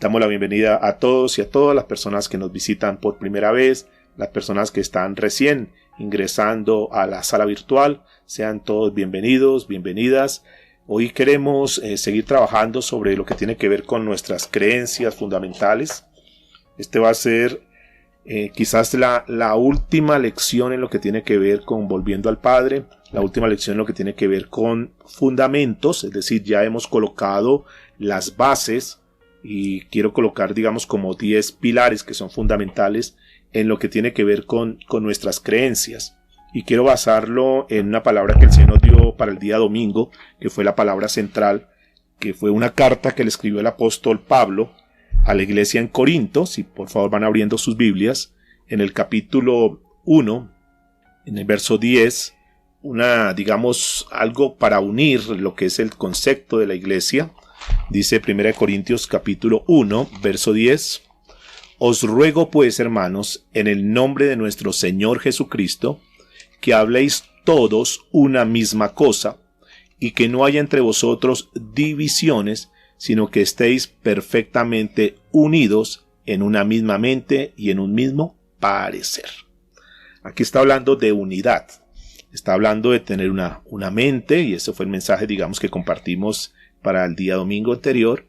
Damos la bienvenida a todos y a todas las personas que nos visitan por primera vez, las personas que están recién ingresando a la sala virtual. Sean todos bienvenidos, bienvenidas. Hoy queremos seguir trabajando sobre lo que tiene que ver con nuestras creencias fundamentales. Este va a ser quizás la última lección en lo que tiene que ver con volviendo al Padre, la última lección en lo que tiene que ver con fundamentos, es decir, ya hemos colocado las bases y quiero colocar, digamos, como 10 pilares que son fundamentales en lo que tiene que ver con nuestras creencias. Y quiero basarlo en una palabra que el Señor nos dio para el día domingo, que fue la palabra central, que fue una carta que le escribió el apóstol Pablo a la iglesia en Corinto. Si por favor van abriendo sus Biblias, en el capítulo 1, en el verso 10, digamos, algo para unir lo que es el concepto de la iglesia. Dice 1 Corintios capítulo 1, verso 10: Os ruego pues, hermanos, en el nombre de nuestro Señor Jesucristo, que habléis todos una misma cosa, y que no haya entre vosotros divisiones, sino que estéis perfectamente unidos en una misma mente y en un mismo parecer. Aquí está hablando de unidad, está hablando de tener una mente, y ese fue el mensaje, digamos, que compartimos para el día domingo anterior,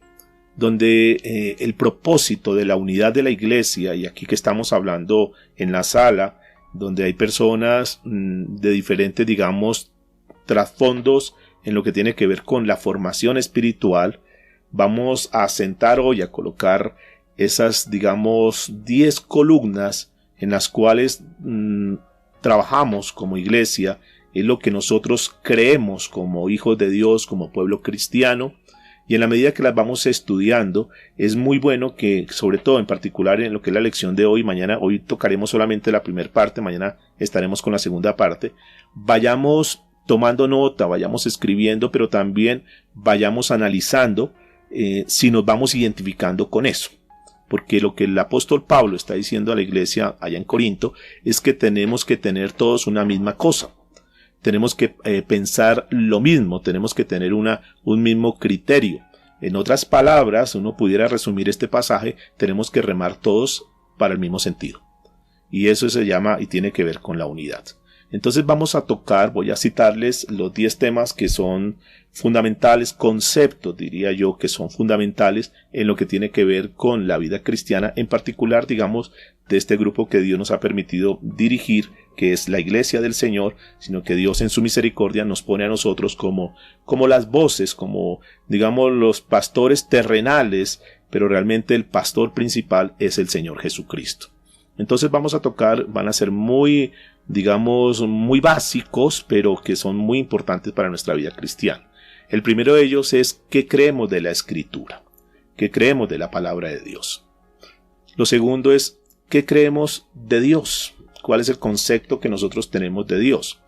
donde el propósito de la unidad de la iglesia, y aquí que estamos hablando en la sala, donde hay personas de diferentes, digamos, trasfondos en lo que tiene que ver con la formación espiritual, vamos a sentar hoy a colocar esas, digamos, 10 columnas en las cuales trabajamos como iglesia. Es lo que nosotros creemos como hijos de Dios, como pueblo cristiano, y en la medida que las vamos estudiando, es muy bueno que, sobre todo en particular en lo que es la lección de hoy, hoy tocaremos solamente la primera parte, mañana estaremos con la segunda parte, vayamos tomando nota, vayamos escribiendo, pero también vayamos analizando si nos vamos identificando con eso. Porque lo que el apóstol Pablo está diciendo a la iglesia allá en Corinto es que tenemos que tener todos una misma cosa. Tenemos que pensar lo mismo, tenemos que tener un mismo criterio. En otras palabras, uno pudiera resumir este pasaje, tenemos que remar todos para el mismo sentido. Y eso se llama y tiene que ver con la unidad. Entonces voy a citarles los 10 temas que son fundamentales, conceptos, diría yo, que son fundamentales en lo que tiene que ver con la vida cristiana, en particular, digamos, de este grupo que Dios nos ha permitido dirigir, que es la iglesia del Señor, sino que Dios en su misericordia nos pone a nosotros como las voces, como, digamos, los pastores terrenales, pero realmente el pastor principal es el Señor Jesucristo. Entonces van a ser muy, digamos, muy básicos, pero que son muy importantes para nuestra vida cristiana. El primero de ellos es ¿qué creemos de la Escritura? ¿Qué creemos de la palabra de Dios? Lo segundo es ¿qué creemos de Dios? ¿Cuál es el concepto que nosotros tenemos de Dios?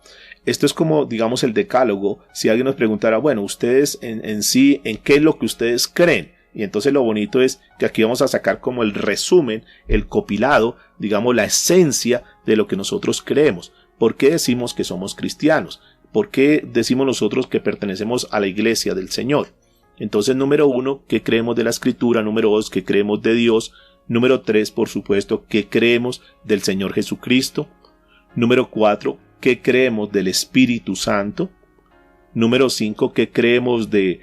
Esto es como, digamos, el decálogo. Si alguien nos preguntara, bueno, ustedes en sí, ¿en qué es lo que ustedes creen? Y entonces lo bonito es que aquí vamos a sacar como el resumen, el copilado, digamos, la esencia de lo que nosotros creemos. ¿Por qué decimos que somos cristianos? ¿Por qué decimos nosotros que pertenecemos a la iglesia del Señor? Entonces, número 1, ¿qué creemos de la Escritura? Número 2, ¿qué creemos de Dios? Número 3, por supuesto, ¿qué creemos del Señor Jesucristo? Número 4, ¿qué creemos del Espíritu Santo? Número 5, ¿qué creemos de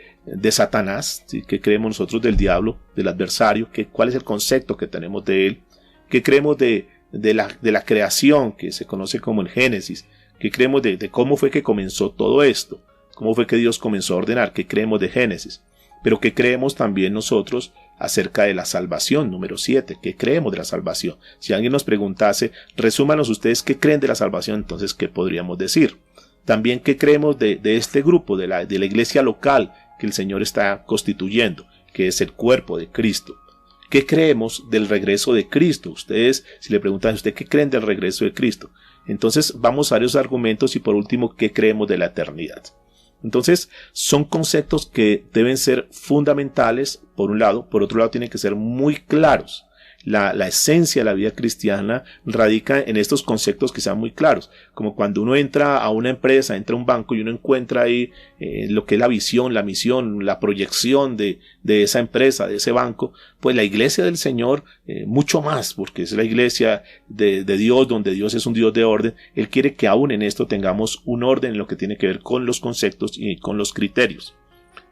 Satanás? ¿Sí? ¿Qué creemos nosotros del diablo, del adversario? ¿Cuál es el concepto que tenemos de él? ¿Qué creemos de la creación, que se conoce como el Génesis? ¿Qué creemos de cómo fue que comenzó todo esto? ¿Cómo fue que Dios comenzó a ordenar? ¿Qué creemos de Génesis? Pero ¿qué creemos también nosotros acerca de la salvación? Número 7, ¿qué creemos de la salvación? Si alguien nos preguntase, resúmanos ustedes qué creen de la salvación, entonces, ¿qué podríamos decir? También qué creemos de este grupo, de la iglesia local que el Señor está constituyendo, que es el cuerpo de Cristo. ¿Qué creemos del regreso de Cristo? Ustedes, si le preguntan a usted, ¿qué creen del regreso de Cristo? Entonces vamos a ver esos argumentos y por último, ¿qué creemos de la eternidad? Entonces son conceptos que deben ser fundamentales por un lado, por otro lado tienen que ser muy claros. la esencia de la vida cristiana radica en estos conceptos que sean muy claros, como cuando uno entra a una empresa, entra a un banco y uno encuentra ahí lo que es la visión, la misión, la proyección de esa empresa, de ese banco. Pues la iglesia del Señor, mucho más, porque es la iglesia de Dios, donde Dios es un Dios de orden. Él quiere que aún en esto tengamos un orden en lo que tiene que ver con los conceptos y con los criterios.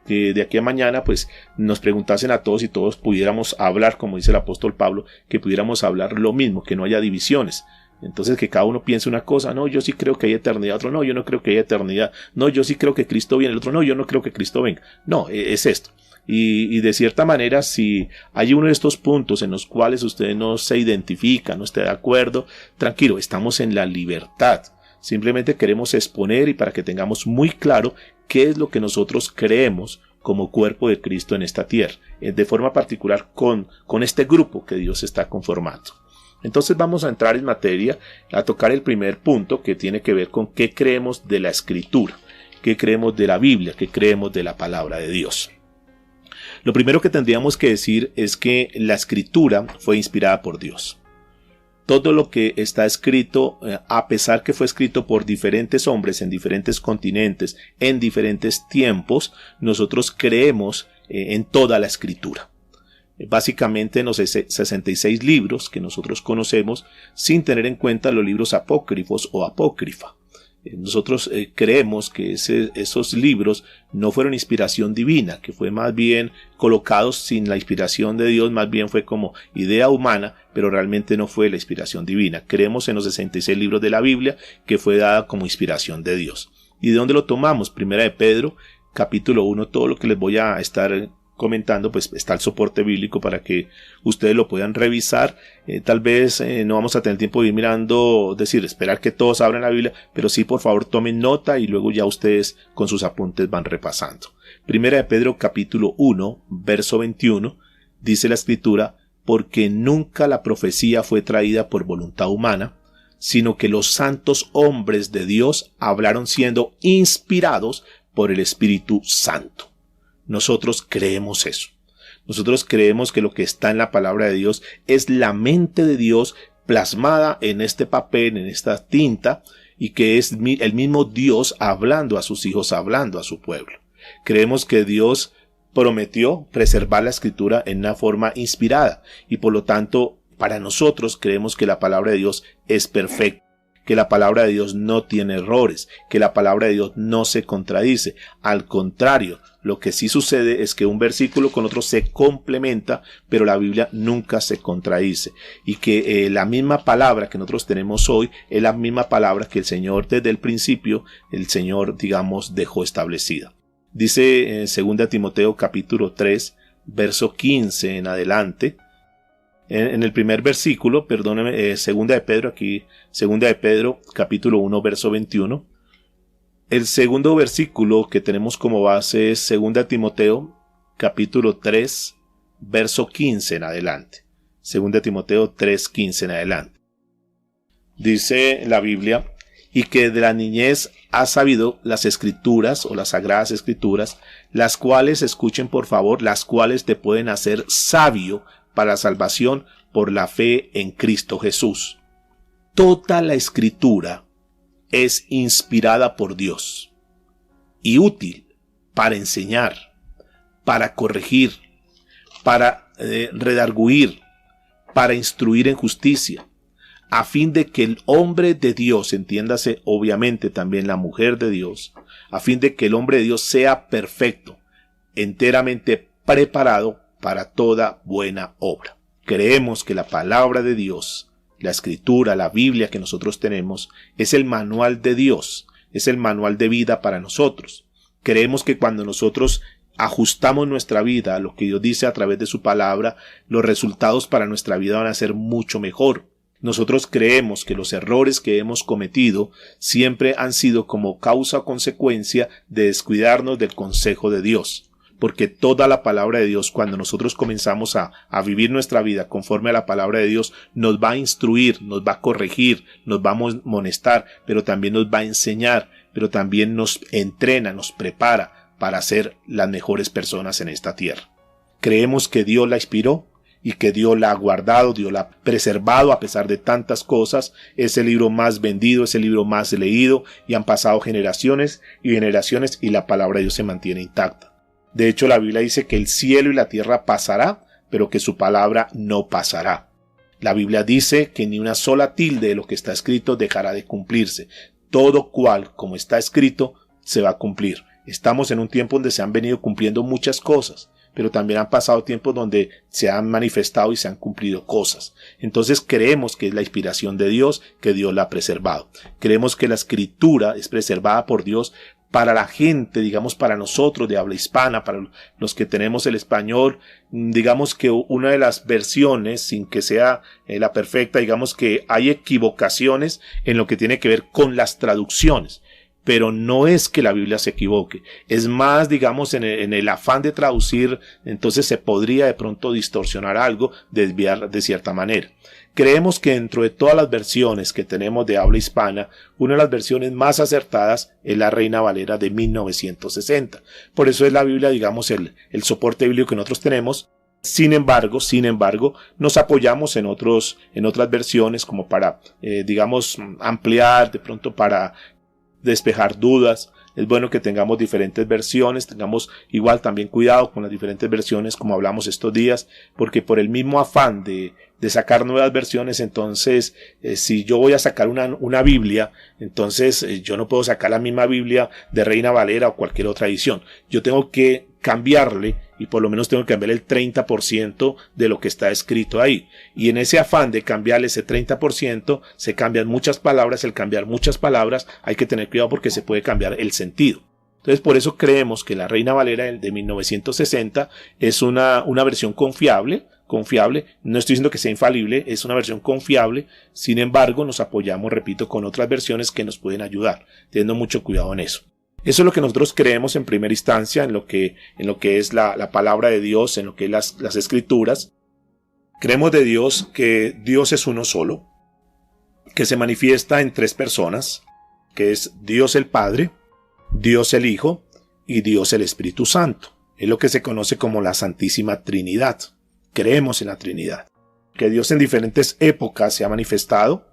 Que de aquí a mañana pues nos preguntasen a todos y todos pudiéramos hablar, como dice el apóstol Pablo, que pudiéramos hablar lo mismo, que no haya divisiones. Entonces que cada uno piense una cosa, no, yo sí creo que hay eternidad, otro no, yo no creo que haya eternidad, no, yo sí creo que Cristo viene, el otro no, yo no creo que Cristo venga. No, es esto. Y de cierta manera, si hay uno de estos puntos en los cuales usted no se identifica, no esté de acuerdo, tranquilo, estamos en la libertad. Simplemente queremos exponer y para que tengamos muy claro qué es lo que nosotros creemos como cuerpo de Cristo en esta tierra, de forma particular con este grupo que Dios está conformando. Entonces vamos a entrar en materia, a tocar el primer punto que tiene que ver con qué creemos de la Escritura, qué creemos de la Biblia, qué creemos de la palabra de Dios. Lo primero que tendríamos que decir es que la Escritura fue inspirada por Dios. Todo lo que está escrito, a pesar que fue escrito por diferentes hombres en diferentes continentes, en diferentes tiempos, nosotros creemos en toda la Escritura. Básicamente en los 66 libros que nosotros conocemos, sin tener en cuenta los libros apócrifos o apócrifa. Nosotros creemos que esos libros no fueron inspiración divina, que fue más bien colocados sin la inspiración de Dios, más bien fue como idea humana, pero realmente no fue la inspiración divina. Creemos en los 66 libros de la Biblia, que fue dada como inspiración de Dios. ¿Y de dónde lo tomamos? Primera de Pedro, capítulo 1, todo lo que les voy a estar comentando, pues está el soporte bíblico para que ustedes lo puedan revisar. Tal vez no vamos a tener tiempo de ir mirando, esperar que todos abran la Biblia, pero sí, por favor, tomen nota y luego ya ustedes con sus apuntes van repasando. Primera de Pedro, capítulo 1, verso 21, dice la Escritura: porque nunca la profecía fue traída por voluntad humana, sino que los santos hombres de Dios hablaron siendo inspirados por el Espíritu Santo. Nosotros creemos eso. Nosotros creemos que lo que está en la palabra de Dios es la mente de Dios plasmada en este papel, en esta tinta, y que es el mismo Dios hablando a sus hijos, hablando a su pueblo. Creemos que Dios prometió preservar la Escritura en una forma inspirada, y por lo tanto, para nosotros creemos que la palabra de Dios es perfecta, que la palabra de Dios no tiene errores, que la palabra de Dios no se contradice. Al contrario, lo que sí sucede es que un versículo con otro se complementa, pero la Biblia nunca se contradice. Y que la misma palabra que nosotros tenemos hoy es la misma palabra que el Señor desde el principio, el Señor, dejó establecida. Dice en 2 Timoteo capítulo 3, verso 15 en adelante, en el primer versículo, perdóneme, segunda de Pedro, capítulo 1, verso 21. El segundo versículo que tenemos como base es 2 Timoteo, capítulo 3, verso 15 en adelante. 2 Timoteo 3, 15 en adelante. Dice la Biblia: y que de la niñez has sabido las Escrituras o las Sagradas Escrituras, las cuales, escuchen por favor, las cuales te pueden hacer sabio para la salvación por la fe en Cristo Jesús. Toda la Escritura es inspirada por Dios y útil para enseñar, para corregir, para redarguir, para instruir en justicia, a fin de que el hombre de Dios, entiéndase obviamente también la mujer de Dios, a fin de que el hombre de Dios sea perfecto, enteramente preparado para toda buena obra. Creemos que la palabra de Dios, la Escritura, la Biblia que nosotros tenemos, es el manual de Dios, es el manual de vida para nosotros. Creemos que cuando nosotros ajustamos nuestra vida a lo que Dios dice a través de su palabra, los resultados para nuestra vida van a ser mucho mejor. Nosotros creemos que los errores que hemos cometido siempre han sido como causa o consecuencia de descuidarnos del consejo de Dios. Porque toda la palabra de Dios, cuando nosotros comenzamos a vivir nuestra vida conforme a la palabra de Dios, nos va a instruir, nos va a corregir, nos va a amonestar, pero también nos va a enseñar, pero también nos entrena, nos prepara para ser las mejores personas en esta tierra. Creemos que Dios la inspiró, y que Dios la ha guardado, Dios la ha preservado a pesar de tantas cosas. Es el libro más vendido, es el libro más leído y han pasado generaciones y generaciones y la palabra de Dios se mantiene intacta. De hecho, la Biblia dice que el cielo y la tierra pasará, pero que su palabra no pasará. La Biblia dice que ni una sola tilde de lo que está escrito dejará de cumplirse. Todo cual, como está escrito, se va a cumplir. Estamos en un tiempo donde se han venido cumpliendo muchas cosas, pero también han pasado tiempos donde se han manifestado y se han cumplido cosas. Entonces creemos que es la inspiración de Dios, que Dios la ha preservado. Creemos que la escritura es preservada por Dios para la gente, digamos para nosotros de habla hispana, para los que tenemos el español. Digamos que una de las versiones, sin que sea la perfecta, digamos que hay equivocaciones en lo que tiene que ver con las traducciones. Pero no es que la Biblia se equivoque, es más, digamos, en el afán de traducir, entonces se podría de pronto distorsionar algo, desviar de cierta manera. Creemos que dentro de todas las versiones que tenemos de habla hispana, una de las versiones más acertadas es la Reina Valera de 1960. Por eso es la Biblia, digamos, el soporte bíblico que nosotros tenemos. Sin embargo, nos apoyamos en otras versiones como para, digamos, ampliar, de pronto para despejar dudas. Es bueno que tengamos diferentes versiones, tengamos igual también cuidado con las diferentes versiones como hablamos estos días, porque por el mismo afán de sacar nuevas versiones, entonces si yo voy a sacar una Biblia, entonces yo no puedo sacar la misma Biblia de Reina Valera o cualquier otra edición. Yo tengo que cambiarle y por lo menos tengo que cambiar el 30% de lo que está escrito ahí. Y en ese afán de cambiarle ese 30%, se cambian muchas palabras. El cambiar muchas palabras hay que tener cuidado porque se puede cambiar el sentido. Entonces por eso creemos que la Reina Valera de 1960 es una versión confiable. No estoy diciendo que sea infalible, es una versión confiable. Sin embargo, nos apoyamos, repito, con otras versiones que nos pueden ayudar, teniendo mucho cuidado en eso. Eso es lo que nosotros creemos en primera instancia, en lo que es la palabra de Dios, en lo que es las escrituras. Creemos de Dios que Dios es uno solo, que se manifiesta en tres personas, que es Dios el Padre, Dios el Hijo y Dios el Espíritu Santo. Es lo que se conoce como la Santísima Trinidad. Creemos en la Trinidad. Que Dios en diferentes épocas se ha manifestado.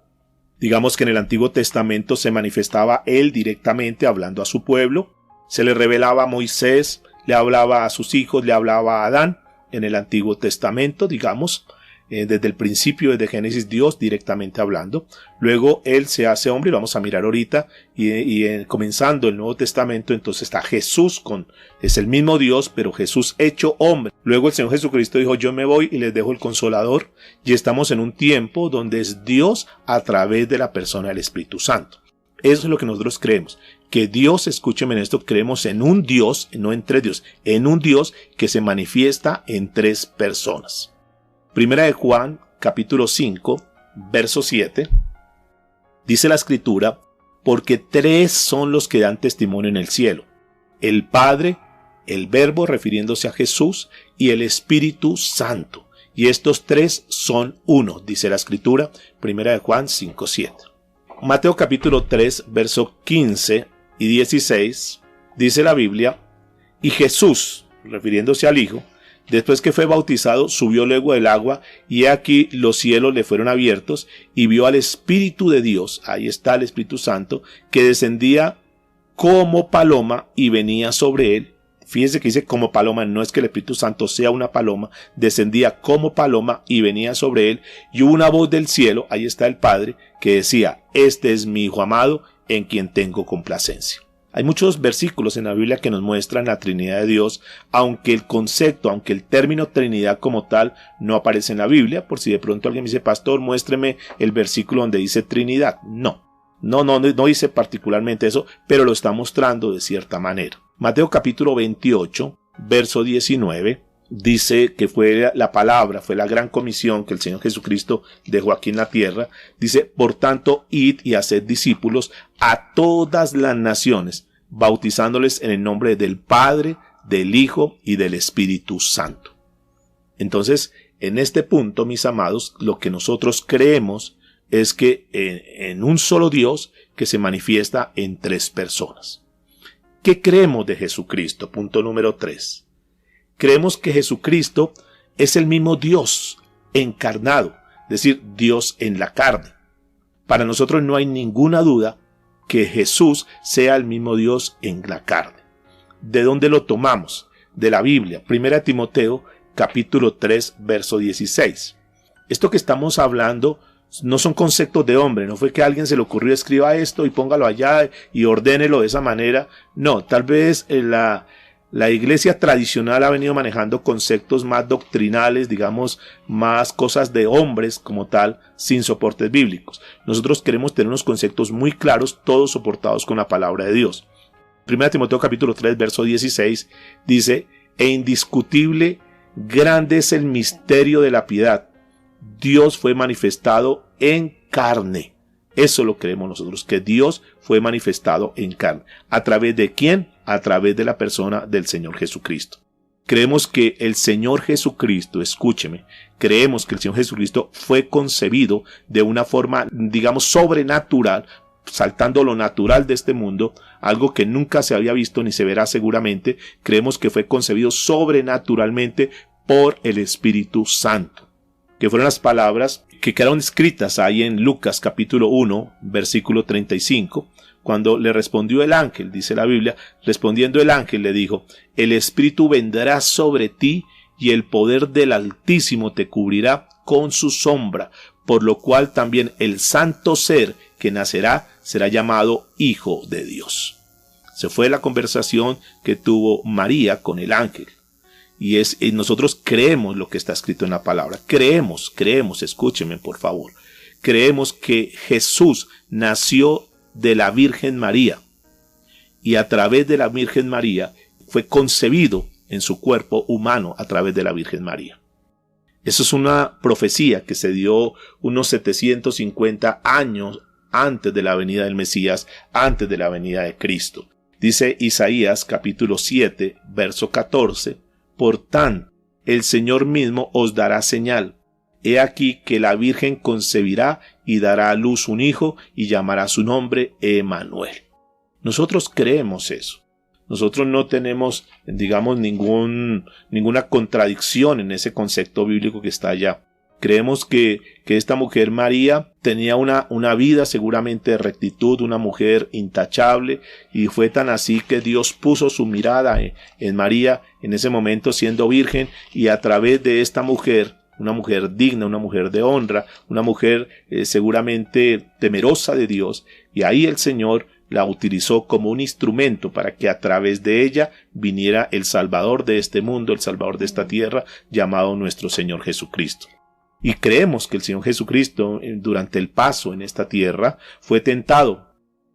Digamos que en el Antiguo Testamento se manifestaba Él directamente hablando a su pueblo. Se le revelaba a Moisés, le hablaba a sus hijos, le hablaba a Adán. En el Antiguo Testamento, digamos, desde el principio, desde Génesis, Dios directamente hablando. Luego Él se hace hombre, y lo vamos a mirar ahorita, y comenzando el Nuevo Testamento, entonces está Jesús, es el mismo Dios, pero Jesús hecho hombre. Luego el Señor Jesucristo dijo, yo me voy y les dejo el Consolador, y estamos en un tiempo donde es Dios a través de la persona del Espíritu Santo. Eso es lo que nosotros creemos, que Dios, escúcheme en esto, creemos en un Dios, no en tres dioses, en un Dios que se manifiesta en tres personas. Primera de Juan, capítulo 5, verso 7, dice la Escritura, porque tres son los que dan testimonio en el cielo, el Padre, el Verbo, refiriéndose a Jesús, y el Espíritu Santo, y estos tres son uno, dice la Escritura, Primera de Juan 5, 7. Mateo capítulo 3, verso 15 y 16, dice la Biblia, y Jesús, refiriéndose al Hijo, después que fue bautizado, subió luego del agua, y he aquí los cielos le fueron abiertos, y vio al Espíritu de Dios, ahí está el Espíritu Santo, que descendía como paloma y venía sobre él. Fíjense que dice como paloma, no es que el Espíritu Santo sea una paloma, descendía como paloma y venía sobre él, y hubo una voz del cielo, ahí está el Padre, que decía, este es mi Hijo amado, en quien tengo complacencia. Hay muchos versículos en la Biblia que nos muestran la Trinidad de Dios, aunque el concepto, aunque el término Trinidad como tal no aparece en la Biblia. Por si de pronto alguien me dice, pastor, muéstreme el versículo donde dice Trinidad. No dice particularmente eso, pero lo está mostrando de cierta manera. Mateo capítulo 28, verso 19, dice que fue la palabra, fue la gran comisión que el Señor Jesucristo dejó aquí en la tierra. Dice, por tanto, id y haced discípulos a todas las naciones, bautizándoles en el nombre del Padre, del Hijo y del Espíritu Santo. Entonces, en este punto, mis amados, lo que nosotros creemos es que en un solo Dios que se manifiesta en tres personas. ¿Qué creemos de Jesucristo? Punto número 3. Creemos que Jesucristo es el mismo Dios encarnado, es decir, Dios en la carne. Para nosotros no hay ninguna duda que Jesús sea el mismo Dios en la carne. ¿De dónde lo tomamos? De la Biblia. 1 Timoteo capítulo 3, verso 16. Esto que estamos hablando no son conceptos de hombre, no fue que a alguien se le ocurrió escriba esto y póngalo allá y ordénelo de esa manera. No, tal vez la iglesia tradicional ha venido manejando conceptos más doctrinales, digamos, más cosas de hombres como tal, sin soportes bíblicos. Nosotros queremos tener unos conceptos muy claros, todos soportados con la palabra de Dios. 1 Timoteo capítulo 3, verso 16 dice: e indiscutible, grande es el misterio de la piedad. Dios fue manifestado en carne. Eso lo creemos nosotros, que Dios fue manifestado en carne. ¿A través de quién? A través de la persona del Señor Jesucristo. Creemos que el Señor Jesucristo, escúcheme, creemos que el Señor Jesucristo fue concebido de una forma, digamos, sobrenatural, saltando lo natural de este mundo, algo que nunca se había visto ni se verá seguramente. Creemos que fue concebido sobrenaturalmente por el Espíritu Santo, que fueron las palabras que quedaron escritas ahí en Lucas capítulo 1, versículo 35, cuando le respondió el ángel, dice la Biblia, respondiendo el ángel le dijo: el Espíritu vendrá sobre ti y el poder del Altísimo te cubrirá con su sombra, por lo cual también el santo ser que nacerá será llamado Hijo de Dios. Se fue la conversación que tuvo María con el ángel. Y nosotros creemos lo que está escrito en la palabra. Creemos, escúchenme por favor. Creemos que Jesús nació de la Virgen María. Y a través de la Virgen María fue concebido en su cuerpo humano a través de la Virgen María. Eso es una profecía que se dio unos 750 años antes de la venida del Mesías, antes de la venida de Cristo. Dice Isaías capítulo 7, verso 14. Por tanto, el Señor mismo os dará señal. He aquí que la Virgen concebirá y dará a luz un hijo y llamará su nombre Emmanuel. Nosotros creemos eso. Nosotros no tenemos, digamos, ninguna contradicción en ese concepto bíblico que está allá. Creemos que esta mujer María tenía una vida seguramente de rectitud, una mujer intachable, y fue tan así que Dios puso su mirada en María en ese momento siendo virgen, y a través de esta mujer, una mujer digna, una mujer de honra, una mujer seguramente temerosa de Dios, y ahí el Señor la utilizó como un instrumento para que a través de ella viniera el Salvador de este mundo, el Salvador de esta tierra, llamado nuestro Señor Jesucristo. Y creemos que el Señor Jesucristo, durante el paso en esta tierra, fue tentado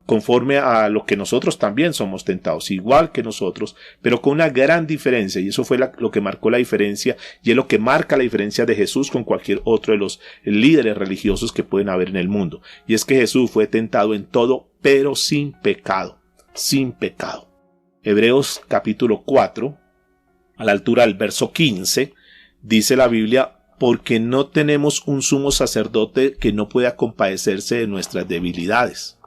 conforme a lo que nosotros también somos tentados, igual que nosotros, pero con una gran diferencia, y eso fue lo que marcó la diferencia, y es lo que marca la diferencia de Jesús con cualquier otro de los líderes religiosos que pueden haber en el mundo, y es que Jesús fue tentado en todo, pero sin pecado, sin pecado. Hebreos capítulo 4, a la altura del verso 15, dice la Biblia: porque no tenemos un sumo sacerdote que no pueda compadecerse de nuestras debilidades,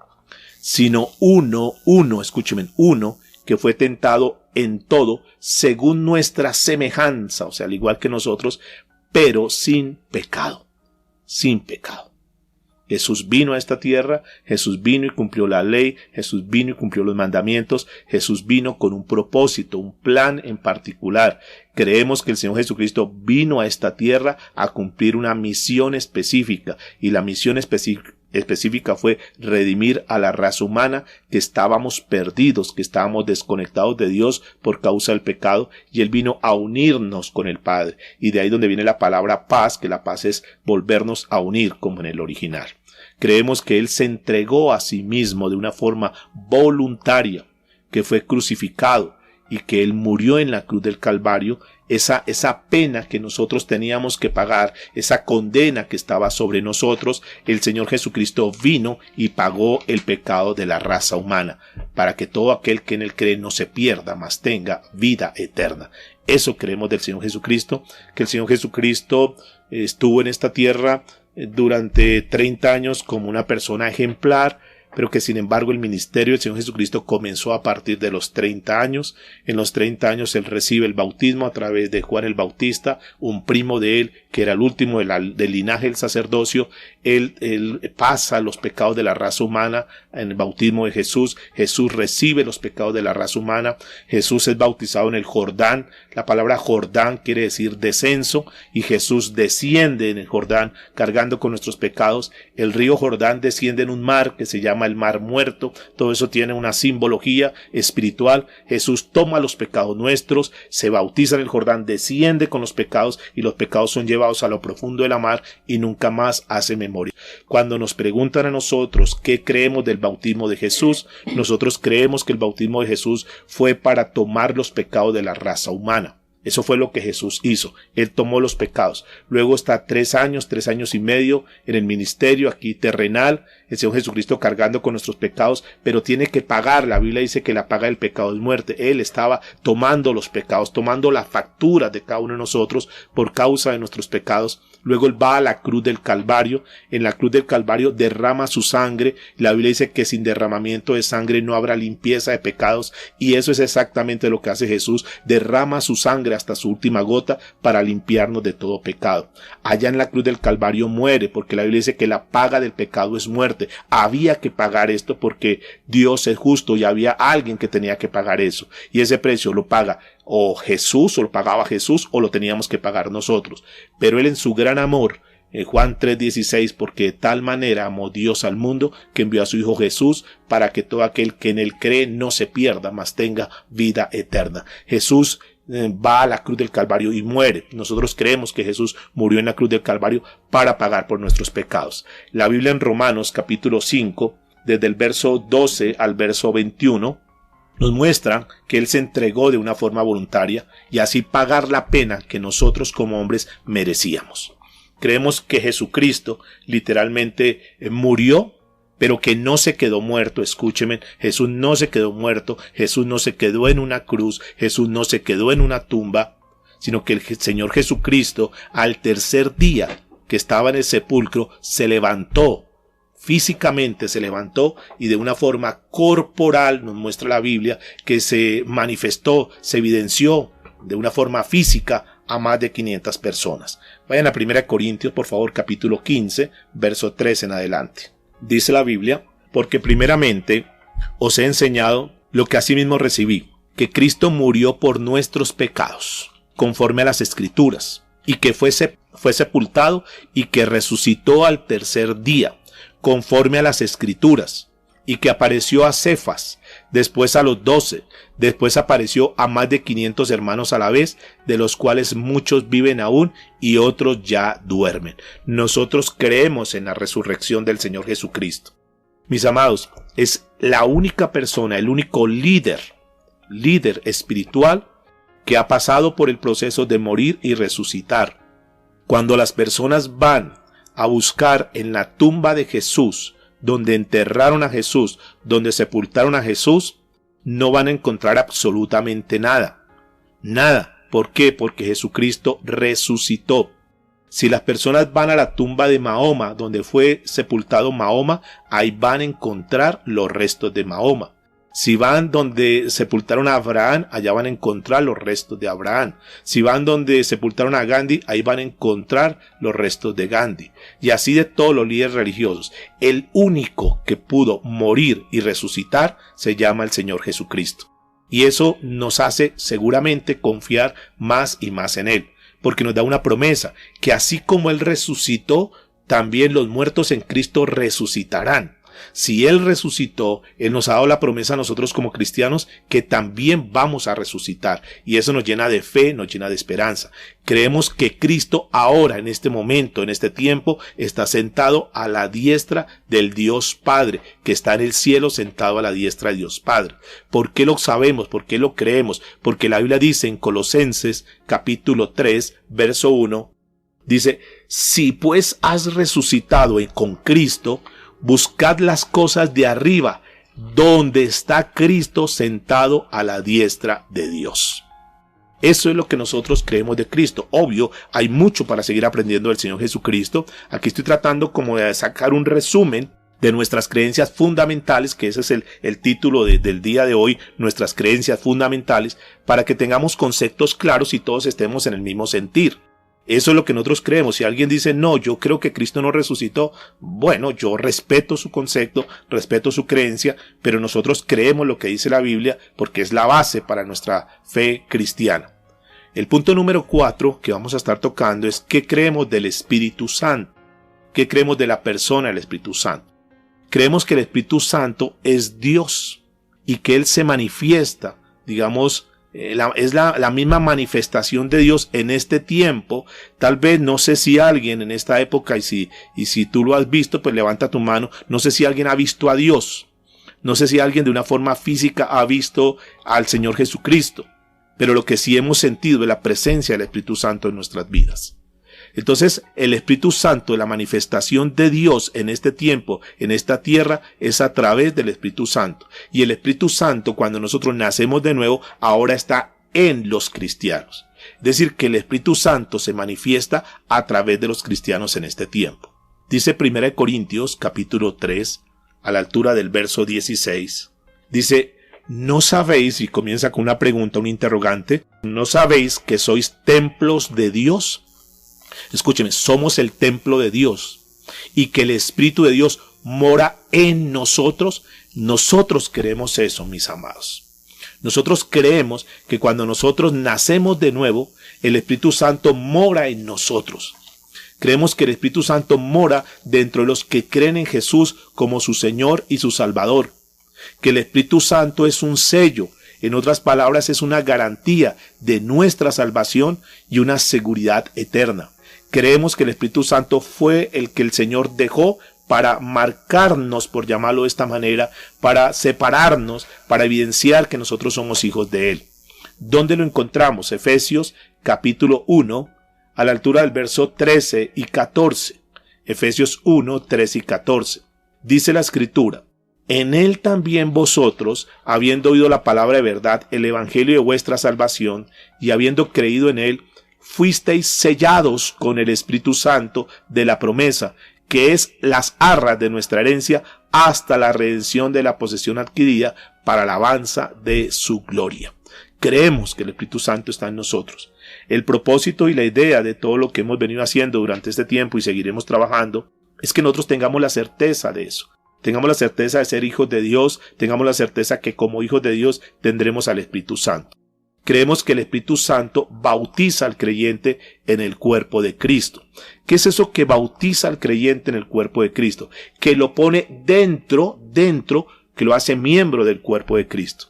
sino uno, escúcheme, uno que fue tentado en todo según nuestra semejanza, o sea, al igual que nosotros, pero sin pecado, sin pecado. Jesús vino a esta tierra, Jesús vino y cumplió la ley, Jesús vino y cumplió los mandamientos, Jesús vino con un propósito, un plan en particular. Creemos que el Señor Jesucristo vino a esta tierra a cumplir una misión específica, y la misión específica fue redimir a la raza humana, que estábamos perdidos, que estábamos desconectados de Dios por causa del pecado, y Él vino a unirnos con el Padre, y de ahí donde viene la palabra paz, que la paz es volvernos a unir como en el original. Creemos que Él se entregó a sí mismo de una forma voluntaria, que fue crucificado, y que Él murió en la cruz del Calvario, esa pena que nosotros teníamos que pagar, esa condena que estaba sobre nosotros. El Señor Jesucristo vino y pagó el pecado de la raza humana, para que todo aquel que en Él cree no se pierda, mas tenga vida eterna. Eso creemos del Señor Jesucristo, que el Señor Jesucristo estuvo en esta tierra durante 30 años como una persona ejemplar, pero que sin embargo el ministerio del Señor Jesucristo comenzó a partir de los 30 años. En los 30 años él recibe el bautismo a través de Juan el Bautista, un primo de él, que era el último del linaje del sacerdocio. Él pasa los pecados de la raza humana en el bautismo de Jesús. Jesús recibe los pecados de la raza humana. Jesús es bautizado en el Jordán. La palabra Jordán quiere decir descenso, y Jesús desciende en el Jordán cargando con nuestros pecados. El río Jordán desciende en un mar que se llama el Mar Muerto. Todo eso tiene una simbología espiritual. Jesús toma los pecados nuestros, se bautiza en el Jordán, desciende con los pecados, y los pecados son llevados a lo profundo de la mar y nunca más hace memoria. Cuando nos preguntan a nosotros qué creemos del bautismo de Jesús, nosotros creemos que el bautismo de Jesús fue para tomar los pecados de la raza humana. Eso fue lo que Jesús hizo. Él tomó los pecados. Luego está 3 años y medio en el ministerio aquí terrenal, el Señor Jesucristo cargando con nuestros pecados, pero tiene que pagar. La Biblia dice que la paga del pecado es muerte. Él estaba tomando los pecados, tomando la factura de cada uno de nosotros por causa de nuestros pecados. Luego él va a la cruz del Calvario. En la cruz del Calvario derrama su sangre. La Biblia dice que sin derramamiento de sangre no habrá limpieza de pecados, y eso es exactamente lo que hace Jesús. Derrama su sangre hasta su última gota para limpiarnos de todo pecado. Allá en la cruz del Calvario muere, porque la Biblia dice que la paga del pecado es muerte. Había que pagar esto porque Dios es justo y había alguien que tenía que pagar eso, y ese precio lo paga o Jesús, o lo pagaba Jesús, o lo teníamos que pagar nosotros. Pero él en su gran amor, en Juan 3:16, porque de tal manera amó Dios al mundo que envió a su Hijo Jesús para que todo aquel que en él cree no se pierda, mas tenga vida eterna. Jesús va a la cruz del Calvario y muere. Nosotros creemos que Jesús murió en la cruz del Calvario para pagar por nuestros pecados. La Biblia en Romanos capítulo 5, desde el verso 12 al verso 21, nos muestra que Él se entregó de una forma voluntaria y así pagar la pena que nosotros como hombres merecíamos. Creemos que Jesucristo literalmente murió, pero que no se quedó muerto. Escúcheme, Jesús no se quedó muerto, Jesús no se quedó en una cruz, Jesús no se quedó en una tumba, sino que el Señor Jesucristo al tercer día que estaba en el sepulcro se levantó. Físicamente se levantó, y de una forma corporal nos muestra la Biblia que se manifestó, se evidenció de una forma física a más de 500 personas. Vayan a 1 Corintios, por favor, capítulo 15, verso 3 en adelante. Dice la Biblia: porque primeramente os he enseñado lo que asimismo recibí, que Cristo murió por nuestros pecados, conforme a las Escrituras, y que fue sepultado y que resucitó al tercer día, conforme a las Escrituras, y que apareció a Cefas, después a los 12, después apareció a más de 500 hermanos a la vez, de los cuales muchos viven aún y otros ya duermen. Nosotros creemos en la resurrección del Señor Jesucristo. Mis amados, es la única persona, el único líder espiritual que ha pasado por el proceso de morir y resucitar. Cuando las personas van a buscar en la tumba de Jesús, donde enterraron a Jesús, donde sepultaron a Jesús, no van a encontrar absolutamente nada. Nada. ¿Por qué? Porque Jesucristo resucitó. Si las personas van a la tumba de Mahoma, donde fue sepultado Mahoma, ahí van a encontrar los restos de Mahoma. Si van donde sepultaron a Abraham, allá van a encontrar los restos de Abraham. Si van donde sepultaron a Gandhi, ahí van a encontrar los restos de Gandhi. Y así de todos los líderes religiosos. El único que pudo morir y resucitar se llama el Señor Jesucristo. Y eso nos hace seguramente confiar más y más en Él, porque nos da una promesa, que así como Él resucitó, también los muertos en Cristo resucitarán. Si Él resucitó, Él nos ha dado la promesa a nosotros como cristianos que también vamos a resucitar, y eso nos llena de fe, nos llena de esperanza. Creemos que Cristo ahora, en este momento, en este tiempo, está sentado a la diestra del Dios Padre, que está en el cielo sentado a la diestra de Dios Padre. ¿Por qué lo sabemos? ¿Por qué lo creemos? Porque la Biblia dice en Colosenses capítulo 3, verso 1, dice: si pues has resucitado con Cristo, buscad las cosas de arriba, donde está Cristo sentado a la diestra de Dios. Eso es lo que nosotros creemos de Cristo. Obvio, hay mucho para seguir aprendiendo del Señor Jesucristo. Aquí estoy tratando como de sacar un resumen de nuestras creencias fundamentales, que ese es el título del día de hoy, nuestras creencias fundamentales, para que tengamos conceptos claros y todos estemos en el mismo sentir. Eso es lo que nosotros creemos. Si alguien dice, no, yo creo que Cristo no resucitó, bueno, yo respeto su concepto, respeto su creencia, pero nosotros creemos lo que dice la Biblia porque es la base para nuestra fe cristiana. El punto número 4 que vamos a estar tocando es ¿qué creemos del Espíritu Santo? ¿Qué creemos de la persona del Espíritu Santo? Creemos que el Espíritu Santo es Dios y que Él se manifiesta, digamos, es la misma manifestación de Dios en este tiempo. Tal vez, no sé si alguien en esta época, y si tú lo has visto, pues levanta tu mano, no sé si alguien ha visto a Dios, no sé si alguien de una forma física ha visto al Señor Jesucristo, pero lo que sí hemos sentido es la presencia del Espíritu Santo en nuestras vidas. Entonces, el Espíritu Santo, la manifestación de Dios en este tiempo, en esta tierra, es a través del Espíritu Santo. Y el Espíritu Santo, cuando nosotros nacemos de nuevo, ahora está en los cristianos. Es decir, que el Espíritu Santo se manifiesta a través de los cristianos en este tiempo. Dice 1 Corintios, capítulo 3, a la altura del verso 16. Dice, ¿no sabéis? Y comienza con una pregunta, un interrogante. ¿No sabéis que sois templos de Dios? Escúcheme, somos el templo de Dios y que el Espíritu de Dios mora en nosotros. Nosotros creemos eso, mis amados. Nosotros creemos que cuando nosotros nacemos de nuevo, el Espíritu Santo mora en nosotros. Creemos que el Espíritu Santo mora dentro de los que creen en Jesús como su Señor y su Salvador. Que el Espíritu Santo es un sello. En otras palabras, es una garantía de nuestra salvación y una seguridad eterna. Creemos que el Espíritu Santo fue el que el Señor dejó para marcarnos, por llamarlo de esta manera, para separarnos, para evidenciar que nosotros somos hijos de Él. ¿Dónde lo encontramos? Efesios capítulo 1, a la altura del verso 13 y 14. Efesios 1, 13 y 14. Dice la Escritura, en Él también vosotros, habiendo oído la palabra de verdad, el evangelio de vuestra salvación, y habiendo creído en Él, fuisteis sellados con el Espíritu Santo de la promesa, que es las arras de nuestra herencia hasta la redención de la posesión adquirida para la alabanza de su gloria. Creemos que el Espíritu Santo está en nosotros. El propósito y la idea de todo lo que hemos venido haciendo durante este tiempo y seguiremos trabajando es que nosotros tengamos la certeza de eso. Tengamos la certeza de ser hijos de Dios, tengamos la certeza que como hijos de Dios tendremos al Espíritu Santo. Creemos que el Espíritu Santo bautiza al creyente en el cuerpo de Cristo. ¿Qué es eso que bautiza al creyente en el cuerpo de Cristo? Que lo pone dentro, que lo hace miembro del cuerpo de Cristo.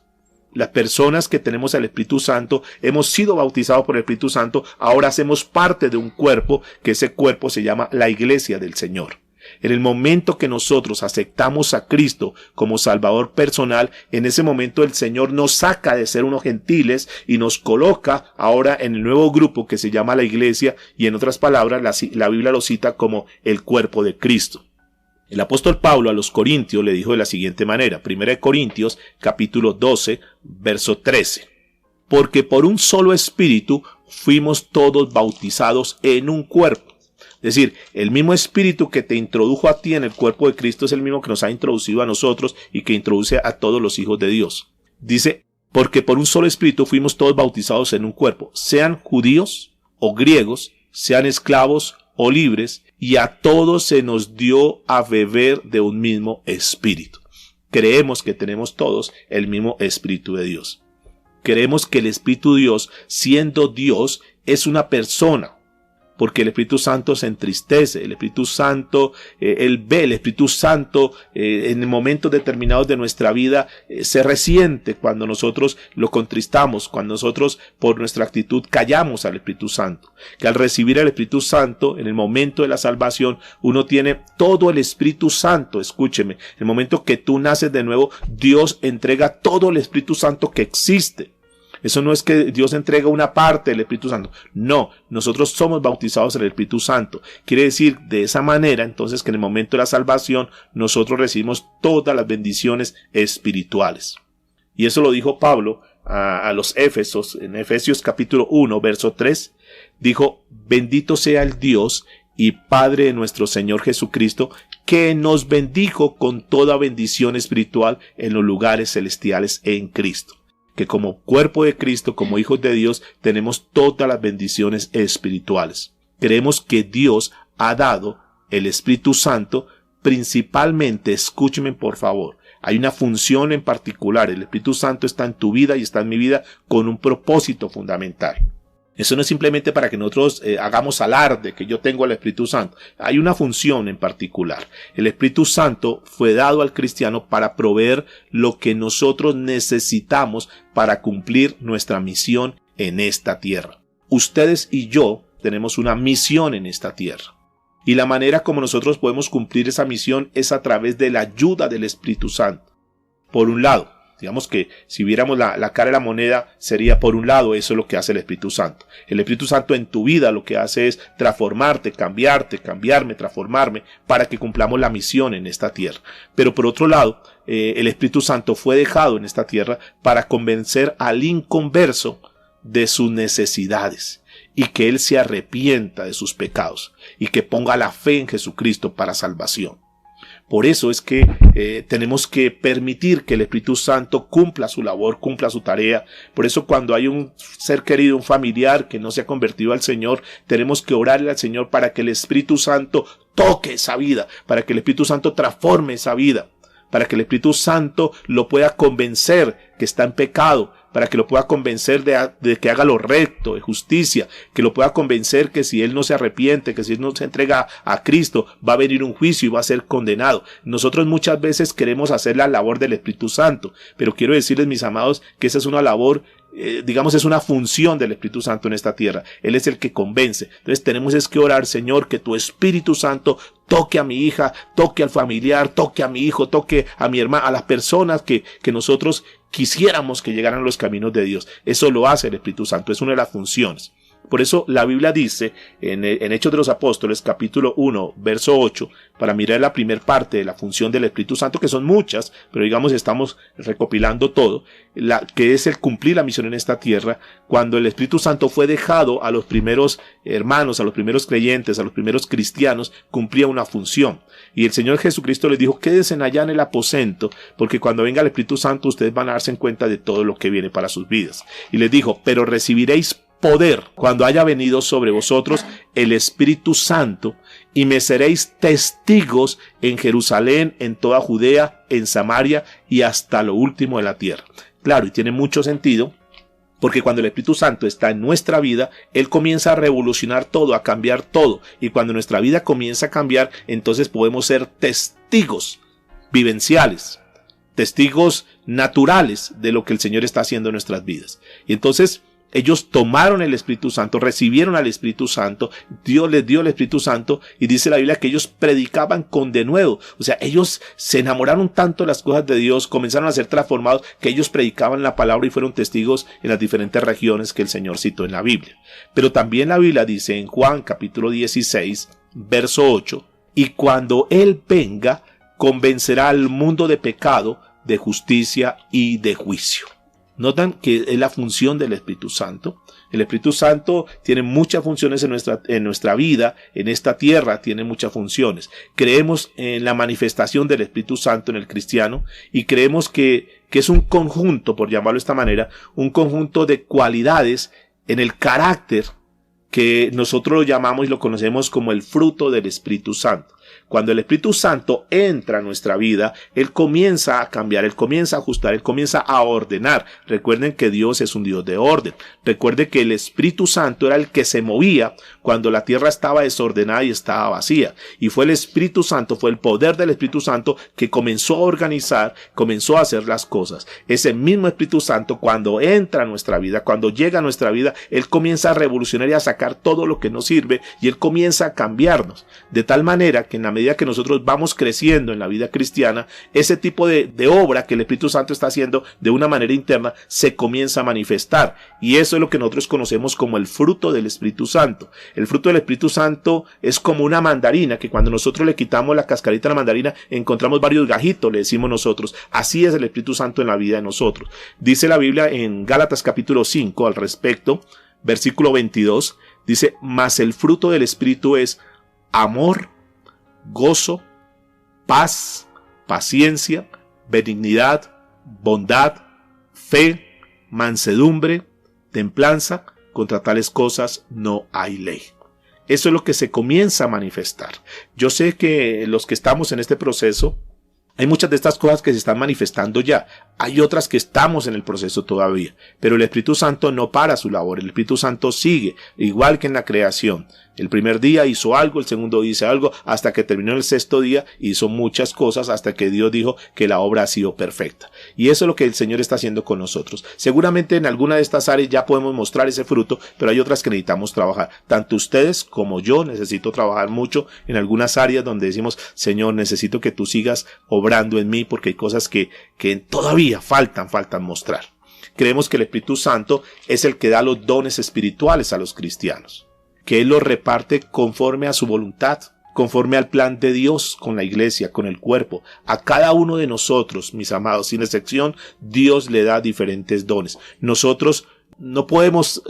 Las personas que tenemos al Espíritu Santo, hemos sido bautizados por el Espíritu Santo, ahora hacemos parte de un cuerpo, que ese cuerpo se llama la Iglesia del Señor. En el momento que nosotros aceptamos a Cristo como Salvador personal, en ese momento el Señor nos saca de ser unos gentiles y nos coloca ahora en el nuevo grupo que se llama la Iglesia, y en otras palabras la Biblia lo cita como el cuerpo de Cristo. El apóstol Pablo a los Corintios le dijo de la siguiente manera, 1 Corintios capítulo 12, verso 13. Porque por un solo espíritu fuimos todos bautizados en un cuerpo. Es decir, el mismo espíritu que te introdujo a ti en el cuerpo de Cristo es el mismo que nos ha introducido a nosotros y que introduce a todos los hijos de Dios. Dice, porque por un solo espíritu fuimos todos bautizados en un cuerpo, sean judíos o griegos, sean esclavos o libres, y a todos se nos dio a beber de un mismo espíritu. Creemos que tenemos todos el mismo Espíritu de Dios. Creemos que el Espíritu de Dios, siendo Dios, es una persona. Porque el Espíritu Santo se entristece, el Espíritu Santo, Él ve, el Espíritu Santo en momentos determinados de nuestra vida se resiente cuando nosotros lo contristamos, cuando nosotros por nuestra actitud callamos al Espíritu Santo. Que al recibir al Espíritu Santo, en el momento de la salvación, uno tiene todo el Espíritu Santo. Escúcheme, en el momento que tú naces de nuevo, Dios entrega todo el Espíritu Santo que existe. Eso no es que Dios entrega una parte del Espíritu Santo. No, nosotros somos bautizados en el Espíritu Santo. Quiere decir de esa manera entonces que en el momento de la salvación nosotros recibimos todas las bendiciones espirituales. Y eso lo dijo Pablo a los Éfesos, en Efesios capítulo 1, verso 3. Dijo, bendito sea el Dios y Padre de nuestro Señor Jesucristo, que nos bendijo con toda bendición espiritual en los lugares celestiales en Cristo. Que como cuerpo de Cristo, como hijos de Dios, tenemos todas las bendiciones espirituales. Creemos que Dios ha dado el Espíritu Santo principalmente, escúcheme por favor, hay una función en particular. El Espíritu Santo está en tu vida y está en mi vida con un propósito fundamental. Eso no es simplemente para que nosotros hagamos alarde que yo tengo el Espíritu Santo. Hay una función en particular. El Espíritu Santo fue dado al cristiano para proveer lo que nosotros necesitamos para cumplir nuestra misión en esta tierra. Ustedes y yo tenemos una misión en esta tierra. Y la manera como nosotros podemos cumplir esa misión es a través de la ayuda del Espíritu Santo. Por un lado, digamos que si viéramos la cara de la moneda, sería por un lado, eso es lo que hace el Espíritu Santo. El Espíritu Santo en tu vida lo que hace es transformarte, cambiarme, transformarme, para que cumplamos la misión en esta tierra. Pero por otro lado, el Espíritu Santo fue dejado en esta tierra para convencer al inconverso de sus necesidades y que él se arrepienta de sus pecados y que ponga la fe en Jesucristo para salvación. Por eso es que tenemos que permitir que el Espíritu Santo cumpla su labor, cumpla su tarea. Por eso cuando hay un ser querido, un familiar que no se ha convertido al Señor, tenemos que orarle al Señor para que el Espíritu Santo toque esa vida, para que el Espíritu Santo transforme esa vida, para que el Espíritu Santo lo pueda convencer que está en pecado, para que lo pueda convencer de que haga lo recto, de justicia, que lo pueda convencer que si él no se arrepiente, que si él no se entrega a Cristo, va a venir un juicio y va a ser condenado. Nosotros muchas veces queremos hacer la labor del Espíritu Santo, pero quiero decirles, mis amados, que esa es una labor, es una función del Espíritu Santo en esta tierra. Él es el que convence. Entonces tenemos que orar, Señor, que tu Espíritu Santo toque a mi hija, toque al familiar, toque a mi hijo, toque a mi hermana, a las personas que nosotros quisiéramos que llegaran a los caminos de Dios. Eso lo hace el Espíritu Santo, es una de las funciones. Por eso la Biblia dice en Hechos de los Apóstoles, capítulo 1, verso 8, para mirar la primera parte de la función del Espíritu Santo, que son muchas, pero digamos estamos recopilando todo, que es el cumplir la misión en esta tierra. Cuando el Espíritu Santo fue dejado a los primeros hermanos, a los primeros creyentes, a los primeros cristianos, cumplía una función. Y el Señor Jesucristo les dijo, quédense allá en el aposento, porque cuando venga el Espíritu Santo ustedes van a darse cuenta de todo lo que viene para sus vidas. Y les dijo, pero recibiréis poder cuando haya venido sobre vosotros el Espíritu Santo, y me seréis testigos en Jerusalén, en toda Judea, en Samaria y hasta lo último de la tierra. Claro, y tiene mucho sentido, porque cuando el Espíritu Santo está en nuestra vida, Él comienza a revolucionar todo, a cambiar todo. Y cuando nuestra vida comienza a cambiar, entonces podemos ser testigos vivenciales, testigos naturales de lo que el Señor está haciendo en nuestras vidas. Y entonces ellos tomaron el Espíritu Santo, recibieron al Espíritu Santo, Dios les dio el Espíritu Santo, y dice la Biblia que ellos predicaban con denuedo. O sea, ellos se enamoraron tanto de las cosas de Dios, comenzaron a ser transformados, que ellos predicaban la palabra y fueron testigos en las diferentes regiones que el Señor citó en la Biblia. Pero también la Biblia dice en Juan capítulo 16, verso 8, y cuando Él venga, convencerá al mundo de pecado, de justicia y de juicio. Notan que es la función del Espíritu Santo. El Espíritu Santo tiene muchas funciones en nuestra vida, en esta tierra tiene muchas funciones. Creemos en la manifestación del Espíritu Santo en el cristiano y creemos que es un conjunto, por llamarlo de esta manera, un conjunto de cualidades en el carácter que nosotros lo llamamos y lo conocemos como el fruto del Espíritu Santo. Cuando el Espíritu Santo entra a nuestra vida, Él comienza a cambiar, Él comienza a ajustar, Él comienza a ordenar. Recuerden que Dios es un Dios de orden. Recuerden que el Espíritu Santo era el que se movía cuando la tierra estaba desordenada y estaba vacía. Y fue el Espíritu Santo, fue el poder del Espíritu Santo que comenzó a organizar, comenzó a hacer las cosas. Ese mismo Espíritu Santo, cuando entra a nuestra vida, cuando llega a nuestra vida, Él comienza a revolucionar y a sacar todo lo que nos sirve, y Él comienza a cambiarnos. De tal manera que en la medida que nosotros vamos creciendo en la vida cristiana, ese tipo de obra que el Espíritu Santo está haciendo de una manera interna se comienza a manifestar, y eso es lo que nosotros conocemos como el fruto del Espíritu Santo. El fruto del Espíritu Santo es como una mandarina, que cuando nosotros le quitamos la cascarita a la mandarina encontramos varios gajitos, le decimos nosotros. Así es el Espíritu Santo en la vida de nosotros. Dice la Biblia en Gálatas capítulo 5 al respecto, versículo 22, dice, mas el fruto del Espíritu es amor, gozo, paz, paciencia, benignidad, bondad, fe, mansedumbre, templanza. Contra tales cosas no hay ley. Eso es lo que se comienza a manifestar. Yo sé que los que estamos en este proceso, hay muchas de estas cosas que se están manifestando ya. Hay otras que estamos en el proceso todavía. Pero el Espíritu Santo no para su labor. El Espíritu Santo sigue, igual que en la creación. El primer día hizo algo, el segundo hizo algo, hasta que terminó el sexto día hizo muchas cosas, hasta que Dios dijo que la obra ha sido perfecta. Y eso es lo que el Señor está haciendo con nosotros. Seguramente en alguna de estas áreas ya podemos mostrar ese fruto, pero hay otras que necesitamos trabajar. Tanto ustedes como yo necesito trabajar mucho en algunas áreas donde decimos, Señor, necesito que tú sigas obrando en mí, porque hay cosas que todavía faltan mostrar. Creemos que el Espíritu Santo es el que da los dones espirituales a los cristianos, que Él los reparte conforme a su voluntad, conforme al plan de Dios con la iglesia, con el cuerpo. A cada uno de nosotros, mis amados, sin excepción, Dios le da diferentes dones. Nosotros no podemos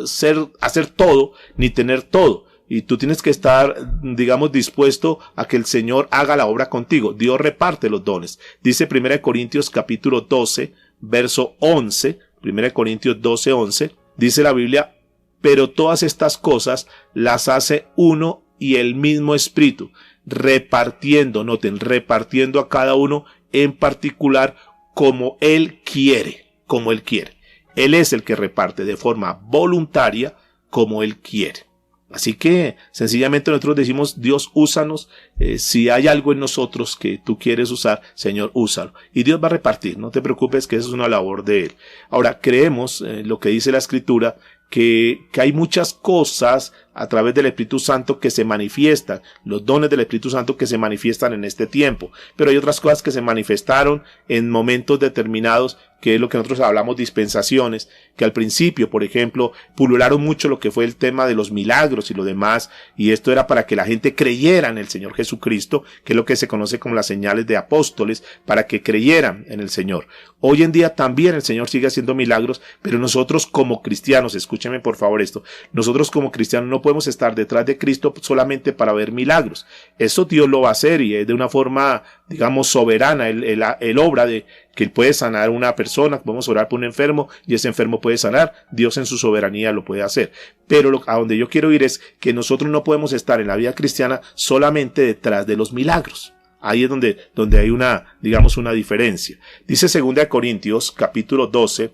hacer todo ni tener todo. Y tú tienes que estar, digamos, dispuesto a que el Señor haga la obra contigo. Dios reparte los dones. Dice 1 Corintios capítulo 12, verso 11, 1 Corintios 12, 11, dice la Biblia, pero todas estas cosas las hace uno y el mismo Espíritu, repartiendo, noten, repartiendo a cada uno en particular como Él quiere, como Él quiere. Él es el que reparte de forma voluntaria como Él quiere. Así que sencillamente nosotros decimos, Dios, úsanos, si hay algo en nosotros que tú quieres usar, Señor, úsalo. Y Dios va a repartir, no te preocupes que eso es una labor de Él. Ahora, creemos, lo que dice la Escritura, que hay muchas cosas a través del Espíritu Santo que se manifiestan, los dones del Espíritu Santo que se manifiestan en este tiempo, pero hay otras cosas que se manifestaron en momentos determinados, que es lo que nosotros hablamos dispensaciones, que al principio, por ejemplo, pulularon mucho lo que fue el tema de los milagros y lo demás, y esto era para que la gente creyera en el Señor Jesucristo, que es lo que se conoce como las señales de apóstoles, para que creyeran en el Señor. Hoy en día también el Señor sigue haciendo milagros, pero nosotros como cristianos, escúcheme por favor esto, nosotros como cristianos no podemos estar detrás de Cristo solamente para ver milagros. Eso Dios lo va a hacer y es de una forma, digamos, soberana. Él obra de que Él puede sanar a una persona, podemos orar por un enfermo y ese enfermo puede sanar. Dios en su soberanía lo puede hacer. Pero a donde yo quiero ir es que nosotros no podemos estar en la vida cristiana solamente detrás de los milagros. Ahí es donde hay una diferencia. Dice 2 Corintios capítulo 12,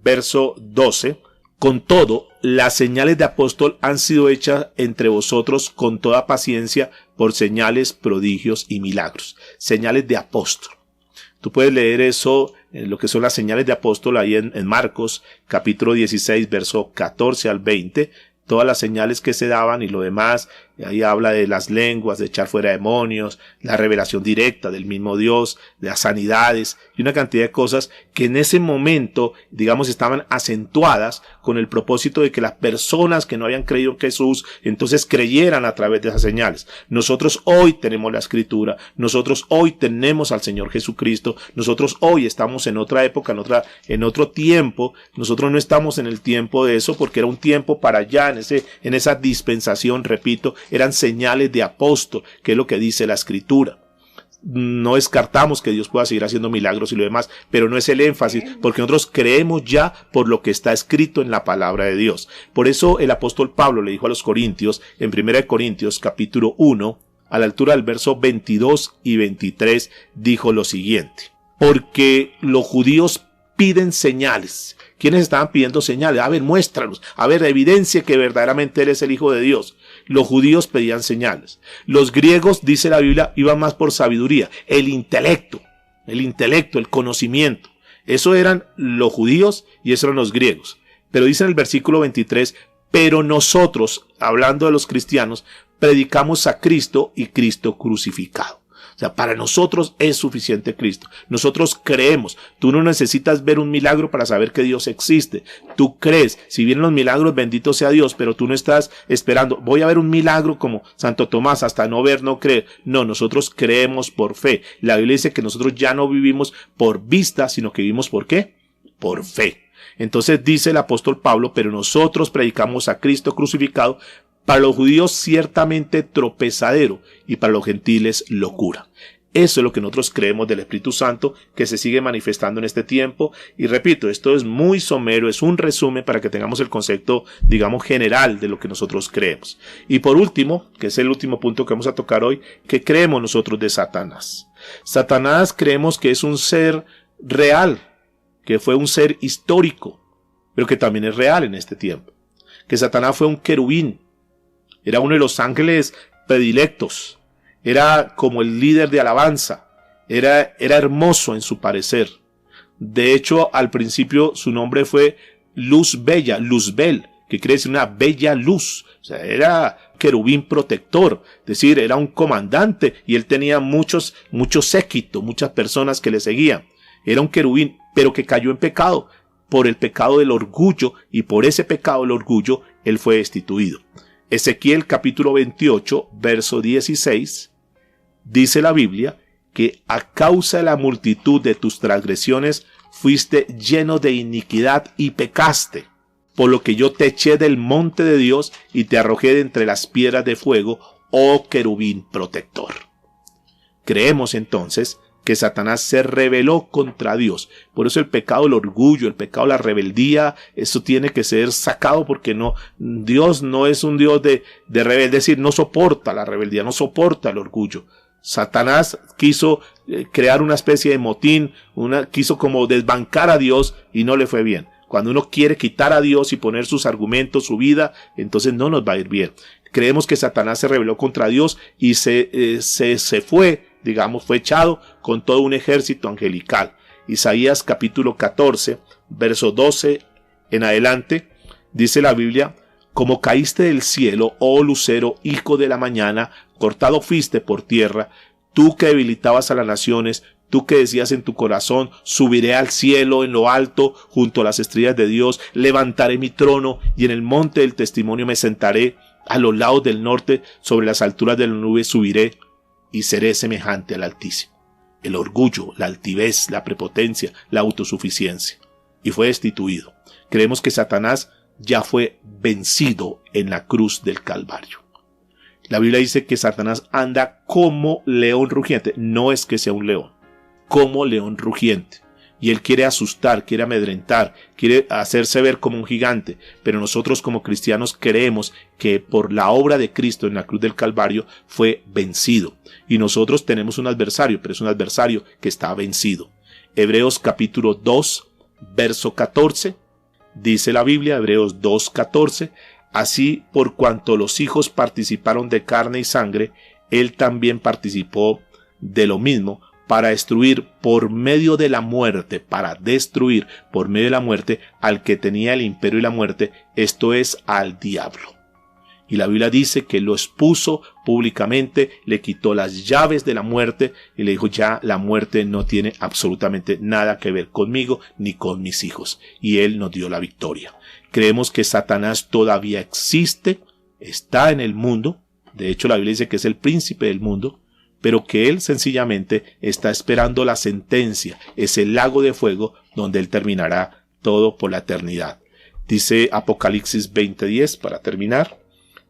verso 12, con todo, las señales de apóstol han sido hechas entre vosotros con toda paciencia por señales, prodigios y milagros. Señales de apóstol. Tú puedes leer eso, lo que son las señales de apóstol ahí en Marcos capítulo 16, verso 14 al 20. Todas las señales que se daban y lo demás, ahí habla de las lenguas, de echar fuera demonios, la revelación directa del mismo Dios, de las sanidades y una cantidad de cosas que en ese momento, digamos, estaban acentuadas con el propósito de que las personas que no habían creído en Jesús, entonces creyeran a través de esas señales. Nosotros hoy tenemos la Escritura, nosotros hoy tenemos al Señor Jesucristo, nosotros hoy estamos en otra época, en otro tiempo. Nosotros no estamos en el tiempo de eso porque era un tiempo para allá, en esa dispensación, repito, eran señales de apóstol, que es lo que dice la Escritura. No descartamos que Dios pueda seguir haciendo milagros y lo demás, pero no es el énfasis, porque nosotros creemos ya por lo que está escrito en la palabra de Dios. Por eso el apóstol Pablo le dijo a los Corintios, en 1 Corintios capítulo 1, a la altura del verso 22 y 23, dijo lo siguiente: porque los judíos piden señales. ¿Quiénes estaban pidiendo señales? A ver, muéstranos. A ver, evidencia que verdaderamente Él es el Hijo de Dios. Los judíos pedían señales. Los griegos, dice la Biblia, iban más por sabiduría, el intelecto, el conocimiento. Eso eran los judíos y eso eran los griegos. Pero dice en el versículo 23, pero nosotros, hablando de los cristianos, predicamos a Cristo y Cristo crucificado. O sea, para nosotros es suficiente Cristo. Nosotros creemos. Tú no necesitas ver un milagro para saber que Dios existe. Tú crees. Si vienen los milagros, bendito sea Dios, pero tú no estás esperando, voy a ver un milagro como Santo Tomás, hasta no ver, no creer. No, nosotros creemos por fe. La Biblia dice que nosotros ya no vivimos por vista, sino que vivimos ¿por qué? Por fe. Entonces dice el apóstol Pablo, pero nosotros predicamos a Cristo crucificado, Para los judíos ciertamente tropezadero y para los gentiles locura. Eso es lo que nosotros creemos del Espíritu Santo que se sigue manifestando en este tiempo. Y repito, esto es muy somero, es un resumen para que tengamos el concepto, digamos, general de lo que nosotros creemos. Y por último, que es el último punto que vamos a tocar hoy, ¿qué creemos nosotros de Satanás? Satanás creemos que es un ser real, que fue un ser histórico, pero que también es real en este tiempo. Que Satanás fue un querubín, era uno de los ángeles predilectos. Era como el líder de alabanza, era hermoso en su parecer. De hecho, al principio su nombre fue Luz Bella, Luzbel, que quiere decir una bella luz. O sea, era querubín protector, es decir, era un comandante y él tenía mucho séquito, muchas personas que le seguían. Era un querubín, pero que cayó en pecado, por el pecado del orgullo, y por ese pecado del orgullo él fue destituido. Ezequiel capítulo 28, verso 16, dice la Biblia que a causa de la multitud de tus transgresiones fuiste lleno de iniquidad y pecaste, por lo que yo te eché del monte de Dios y te arrojé de entre las piedras de fuego, oh querubín protector. Creemos entonces que Satanás se rebeló contra Dios. Por eso el pecado del orgullo, el pecado de la rebeldía, eso tiene que ser sacado, porque Dios no es un Dios de rebeldía, es decir, no soporta la rebeldía, no soporta el orgullo. Satanás quiso crear una especie de motín, quiso como desbancar a Dios y no le fue bien. Cuando uno quiere quitar a Dios y poner sus argumentos, su vida, entonces no nos va a ir bien. Creemos que Satanás se rebeló contra Dios y se fue, digamos, fue echado con todo un ejército angelical. Isaías capítulo 14, verso 12 en adelante, dice la Biblia: como caíste del cielo, oh lucero, hijo de la mañana, cortado fuiste por tierra, tú que debilitabas a las naciones, tú que decías en tu corazón, subiré al cielo en lo alto, junto a las estrellas de Dios, levantaré mi trono, y en el monte del testimonio me sentaré, a los lados del norte, sobre las alturas de la nube subiré, y seré semejante al Altísimo. El orgullo, la altivez, la prepotencia, la autosuficiencia. Y fue destituido. Creemos que Satanás ya fue vencido en la cruz del Calvario. La Biblia dice que Satanás anda como león rugiente. No es que sea un león, como león rugiente. Y él quiere asustar, quiere amedrentar, quiere hacerse ver como un gigante. Pero nosotros como cristianos creemos que por la obra de Cristo en la cruz del Calvario fue vencido. Y nosotros tenemos un adversario, pero es un adversario que está vencido. Hebreos capítulo 2, verso 14. Dice la Biblia, Hebreos 2:14, así por cuanto los hijos participaron de carne y sangre, él también participó de lo mismo, para destruir por medio de la muerte, al que tenía el imperio y la muerte, esto es, al diablo. Y la Biblia dice que lo expuso públicamente, le quitó las llaves de la muerte y le dijo: ya la muerte no tiene absolutamente nada que ver conmigo ni con mis hijos. Y él nos dio la victoria. Creemos que Satanás todavía existe, está en el mundo. De hecho, la Biblia dice que es el príncipe del mundo, pero que él sencillamente está esperando la sentencia, ese lago de fuego donde él terminará todo por la eternidad. Dice Apocalipsis 20:10 para terminar: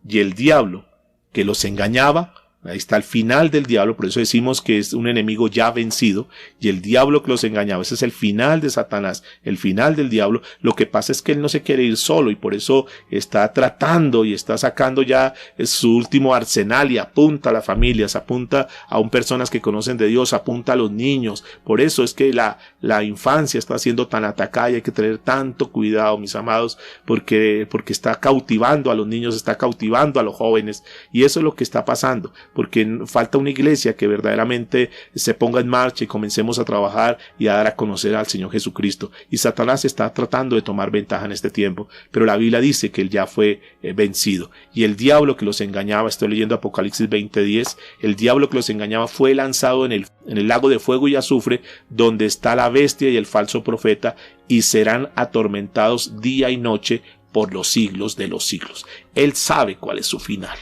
y el diablo que los engañaba, ahí está el final del diablo, por eso decimos que es un enemigo ya vencido, y el diablo que los engañaba, ese es el final de Satanás, el final del diablo. Lo que pasa es que él no se quiere ir solo, y por eso está tratando y está sacando ya su último arsenal, y apunta a las familias, apunta a personas que conocen de Dios, apunta a los niños. Por eso es que la infancia está siendo tan atacada, y hay que tener tanto cuidado, mis amados, porque está cautivando a los niños, está cautivando a los jóvenes, y eso es lo que está pasando. Porque falta una iglesia que verdaderamente se ponga en marcha y comencemos a trabajar y a dar a conocer al Señor Jesucristo. Y Satanás está tratando de tomar ventaja en este tiempo, pero la Biblia dice que él ya fue vencido. Y el diablo que los engañaba, estoy leyendo Apocalipsis 20:10, el diablo que los engañaba fue lanzado en el lago de fuego y azufre, donde está la bestia y el falso profeta, y serán atormentados día y noche por los siglos de los siglos. Él sabe cuál es su final.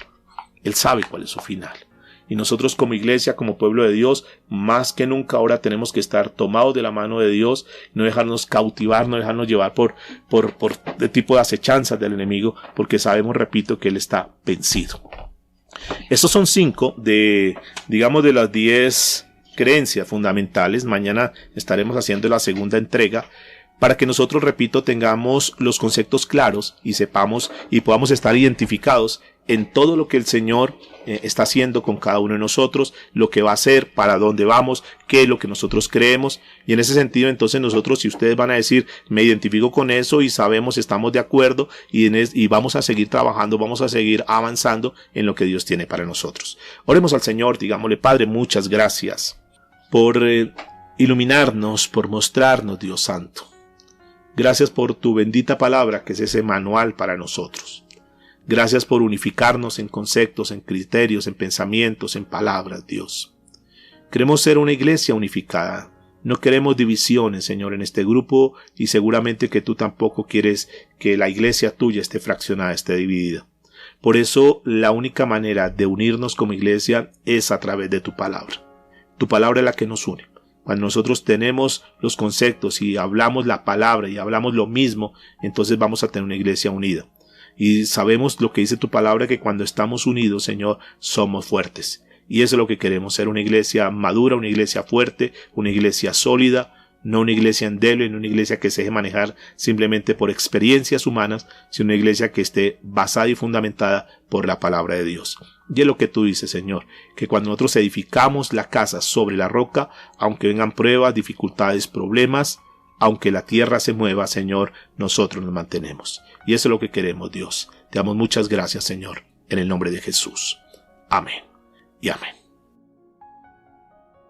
Él sabe cuál es su final. Y nosotros como iglesia, como pueblo de Dios, más que nunca ahora tenemos que estar tomados de la mano de Dios, no dejarnos cautivar, no dejarnos llevar por de tipo de acechanzas del enemigo, porque sabemos, repito, que él está vencido. Estos son 5 de las 10 creencias fundamentales. Mañana estaremos haciendo la segunda entrega para que nosotros, repito, tengamos los conceptos claros y sepamos y podamos estar identificados en todo lo que el Señor está haciendo con cada uno de nosotros, lo que va a hacer, para dónde vamos, qué es lo que nosotros creemos. Y en ese sentido, entonces nosotros, si ustedes van a decir, me identifico con eso y sabemos, estamos de acuerdo y vamos a seguir trabajando, vamos a seguir avanzando en lo que Dios tiene para nosotros. Oremos al Señor, digámosle: Padre, muchas gracias por iluminarnos, por mostrarnos, Dios Santo. Gracias por tu bendita palabra, que es ese manual para nosotros. Gracias por unificarnos en conceptos, en criterios, en pensamientos, en palabras, Dios. Queremos ser una iglesia unificada. No queremos divisiones, Señor, en este grupo, y seguramente que tú tampoco quieres que la iglesia tuya esté fraccionada, esté dividida. Por eso, la única manera de unirnos como iglesia es a través de tu palabra. Tu palabra es la que nos une. Cuando nosotros tenemos los conceptos y hablamos la palabra y hablamos lo mismo, entonces vamos a tener una iglesia unida. Y sabemos lo que dice tu palabra, que cuando estamos unidos, Señor, somos fuertes. Y eso es lo que queremos, ser una iglesia madura, una iglesia fuerte, una iglesia sólida, no una iglesia endeble, no una iglesia que se deje manejar simplemente por experiencias humanas, sino una iglesia que esté basada y fundamentada por la palabra de Dios. Y es lo que tú dices, Señor, que cuando nosotros edificamos la casa sobre la roca, aunque vengan pruebas, dificultades, problemas, aunque la tierra se mueva, Señor, nosotros nos mantenemos. Y eso es lo que queremos, Dios. Te damos muchas gracias, Señor, en el nombre de Jesús. Amén y amén.